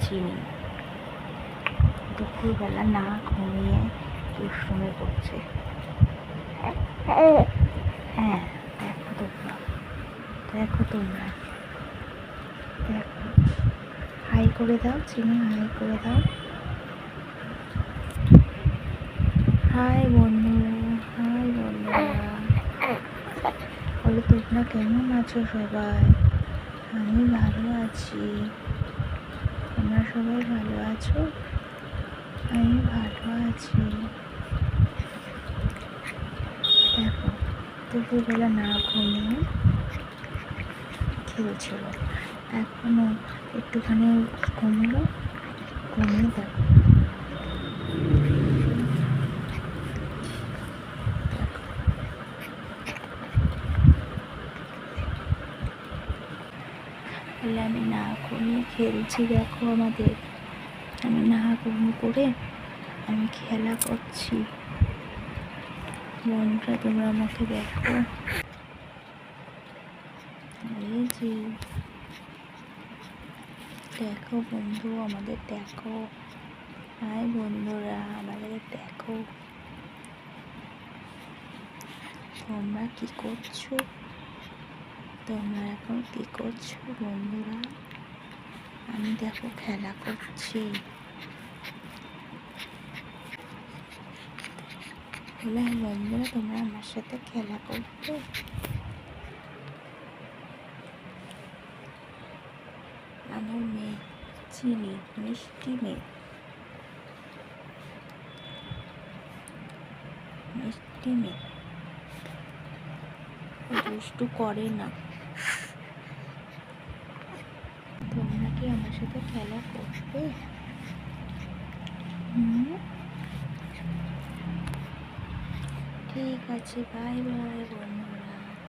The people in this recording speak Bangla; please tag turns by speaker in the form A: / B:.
A: চিনি দুপুরবেলা না ঘুমিয়ে দুষ্টুমি করছে। হ্যাঁ, দেখো তোমরা দেখো, হাই করে দাও চিনি, হাই করে দাও। হাই বন্ধুরা, বলো তোমরা কেমন আছো সবাই? আমি ভালো আছি, তোমরা সবাই ভালো আছো? আমি ভালো আছি। দেখো দুপুরবেলা না ঘুমিয়ে খেলছিল, এখনো একটুখানি ঘুমলো, ঘুমিয়ে দেখো বলে আমি না ঘুমিয়ে খেলছি। দেখো আমি না ঘুম করে আমি খেলা করছি। বন্ধুরা তোমরা আমাকে দেখো, এই যে দেখো বন্ধু আমাদের দেখো। হাই বন্ধুরা, আমাদের দেখো তোমরা কি করছো? তোমরা এখন কি করছো বন্ধুরা? আমি দেখো খেলা করছি। বন্ধুরা তোমরা আমার সাথে খেলা করবে? আমার মেয়ে চিনি, মিষ্টি মেয়ে, দুষ্টু করে না। তোমরা কি আমার সাথে খেলা করবে? ঠিক আছে, বাই বাই বন্ধুরা।